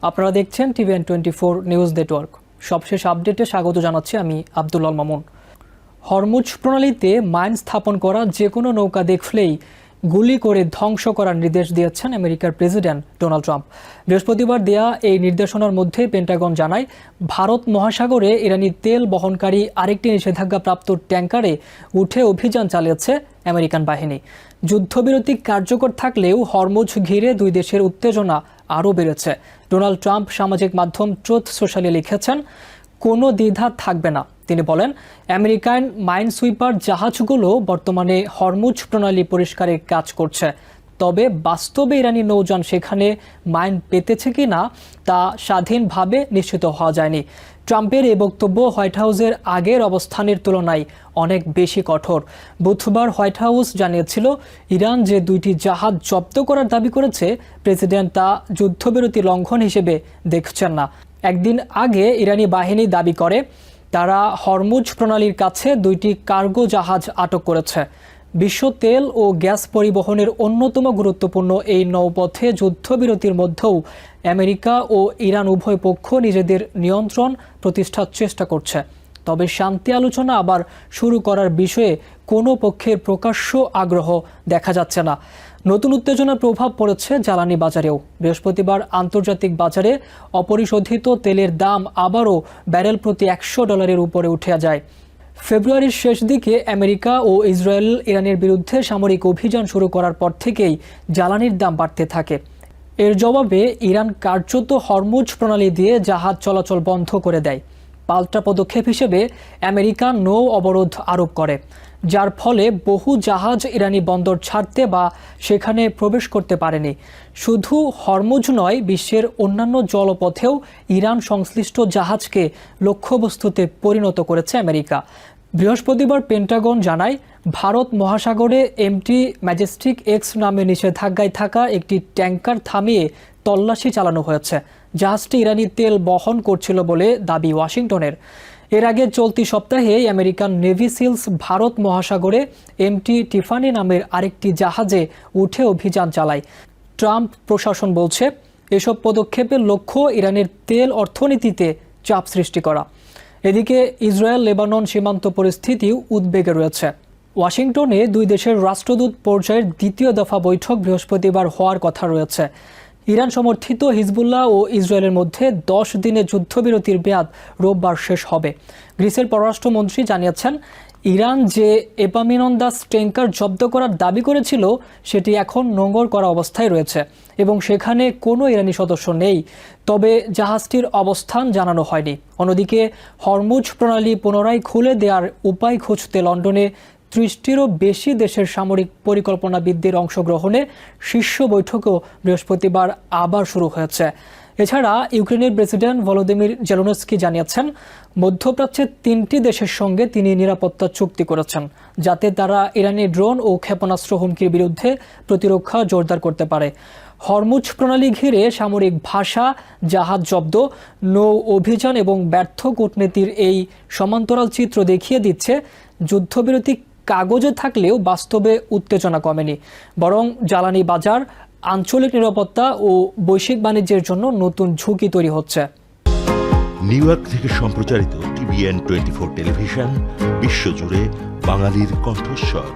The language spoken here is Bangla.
আপনারা দেখছেন TVN24 নিউজ নেটওয়ার্ক। সবশেষ আপডেটে স্বাগত জানাচ্ছি আমি আব্দুল্লাহ মামুন। হরমুজ প্রণালীতে মাইন স্থাপন করা যে কোনো নৌকা দেখলেই গুলি করে ধ্বংস করার নির্দেশ দিয়েছেন আমেরিকার প্রেসিডেন্ট ডোনাল্ড ট্রাম্প। বৃহস্পতিবার দেয়া এই নির্দেশনার মধ্যে পেন্টাগন জানায়, ভারত মহাসাগরে ইরানি তেল বহনকারী আরেকটি নিষেধাজ্ঞাপ্রাপ্ত ট্যাঙ্কারে উঠে অভিযান চালিয়েছে আমেরিকান বাহিনী। যুদ্ধবিরতি কার্যকর থাকলেও হরমুজ ঘিরে দুই দেশের উত্তেজনা আরও বেড়েছে। ডোনাল্ড ট্রাম্প সামাজিক মাধ্যম ট্রুথ সোশ্যালে লিখেছেন, কোনো দ্বিধা থাকবে না। তিনি বলেন, আমেরিকান মাইন সুইপার জাহাজগুলো বর্তমানে হরমুজ প্রণালী পরিষ্কারের কাজ করছে, তবে বাস্তবে ইরানি নৌযান সেখানে মাইন পেতেছে কিনা তা স্বাধীনভাবে নিশ্চিত হওয়া যায়নি। ট্রাম্পের এই বক্তব্য হোয়াইট হাউসের আগের অবস্থানের তুলনায় অনেক বেশি কঠোর। বুধবার হোয়াইট হাউস জানিয়েছিল, ইরান যে দুইটি জাহাজ জব্দ করার দাবি করেছে, প্রেসিডেন্ট তা যুদ্ধবিরতি লঙ্ঘন হিসেবে দেখছেন না। একদিন আগে ইরানি বাহিনী দাবি করে তারা হরমুজ প্রণালীর কাছে দুইটি কার্গো জাহাজ আটক করেছে। বিশ্ব তেল ও গ্যাস পরিবহনের অন্যতম গুরুত্বপূর্ণ এই নৌপথে যুদ্ধবিরতির মধ্যেও আমেরিকা ও ইরান উভয় পক্ষ নিজেদের নিয়ন্ত্রণ প্রতিষ্ঠার চেষ্টা করছে। তবে শান্তি আলোচনা আবার শুরু করার বিষয়ে কোনো পক্ষের প্রকাশ্য আগ্রহ দেখা যাচ্ছে না। নতুন উত্তেজনার প্রভাব পড়েছে জ্বালানি বাজারেও। বৃহস্পতিবার আন্তর্জাতিক বাজারে অপরিশোধিত তেলের দাম আবারও ব্যারেল প্রতি $100 উপরে উঠে যায়। ফেব্রুয়ারির শেষ দিকে আমেরিকা ও ইসরায়েল ইরানের বিরুদ্ধে সামরিক অভিযান শুরু করার পর থেকেই জ্বালানির দাম বাড়তে থাকে। এর জবাবে ইরান কার্যত হরমুজ প্রণালী দিয়ে জাহাজ চলাচল বন্ধ করে দেয়। পাল্টা পদক্ষেপ হিসেবে আমেরিকা নৌ অবরোধ আরোপ করে, যার ফলে বহু জাহাজ ইরানি বন্দর ছাড়তে বা সেখানে প্রবেশ করতে পারেনি। শুধু হরমুজ নয়, বিশ্বের অন্যান্য জলপথেও ইরান সংশ্লিষ্ট জাহাজকে লক্ষ্যবস্তুতে পরিণত করেছে আমেরিকা। বৃহস্পতিবার পেন্টাগন জানায়, ভারত মহাসাগরে এমটি ম্যাজেস্টিক এক্স নামে নিষেধাজ্ঞায় থাকা একটি ট্যাঙ্কার থামিয়ে তল্লাশি চালানো হয়েছে। জাহাজটি ইরানি তেল বহন করছিল বলে দাবি ওয়াশিংটনের। এর আগে চলতি সপ্তাহে আমেরিকান নেভি সিলস ভারত মহাসাগরে এমটি টিফানি নামের আরেকটি জাহাজে উঠে অভিযান চালায়। ট্রাম্প প্রশাসন বলছে, এসব পদক্ষেপের লক্ষ্য ইরানের তেল অর্থনীতিতে চাপ সৃষ্টি করা। এদিকে ইসরায়েল লেবানন সীমান্ত পরিস্থিতিও উদ্বেগে রয়েছে। ওয়াশিংটনে দুই দেশের রাষ্ট্রদূত পর্যায়ের দ্বিতীয় দফা বৈঠক বৃহস্পতিবার হওয়ার কথা রয়েছে। ইরান সমর্থিত হিজবুল্লাহ ও ইসরায়েলের মধ্যে 10 দিনের যুদ্ধবিরতির মেয়াদ রোববার শেষ হবে। গ্রিসের পররাষ্ট্রমন্ত্রী জানিয়েছেন, ইরান যে এপামিনন্দাস ট্যাঙ্কার জব্দ করার দাবি করেছিল সেটি এখন নোঙর করা অবস্থায় রয়েছে এবং সেখানে কোনো ইরানি সদস্য নেই, তবে জাহাজটির অবস্থান জানানো হয়নি। অন্যদিকে হরমুজ প্রণালী পুনরায় খুলে দেওয়ার উপায় খুঁজতে লন্ডনে 30টিরও বেশি দেশের সামরিক পরিকল্পনাবিদদের অংশগ্রহণে শীর্ষ বৈঠকও বৃহস্পতিবার আবার শুরু হয়েছে। এছাড়া ইউক্রেনের প্রেসিডেন্ট ভলোদিমির জেলেনস্কি জানিয়েছেন, মধ্যপ্রাচ্যের 3টি দেশের সঙ্গে তিনি নিরাপত্তা চুক্তি করেছেন, যাতে তারা ইরানি ড্রোন ও ক্ষেপণাস্ত্র হুমকির বিরুদ্ধে প্রতিরক্ষা জোরদার করতে পারে। হরমুজ প্রণালী ঘিরে সামরিক ভাষা, জাহাজ জব্দ, নৌ অভিযান এবং ব্যর্থ কূটনীতির এই সমান্তরাল চিত্র দেখিয়ে দিচ্ছে, যুদ্ধবিরতি কাগজে থাকলেও বাস্তবে উত্তেজনা কমেনি, বরং জ্বালানি বাজার, আঞ্চলিক নিরাপত্তা ও বৈশ্বিক বাণিজ্যের জন্য নতুন ঝুঁকি তৈরি হচ্ছে। নিউ ইয়র্ক থেকে সম্প্রচারিত TVN24 টেলিভিশন বিশ্বজুড়ে বাঙালির কণ্ঠস্বর।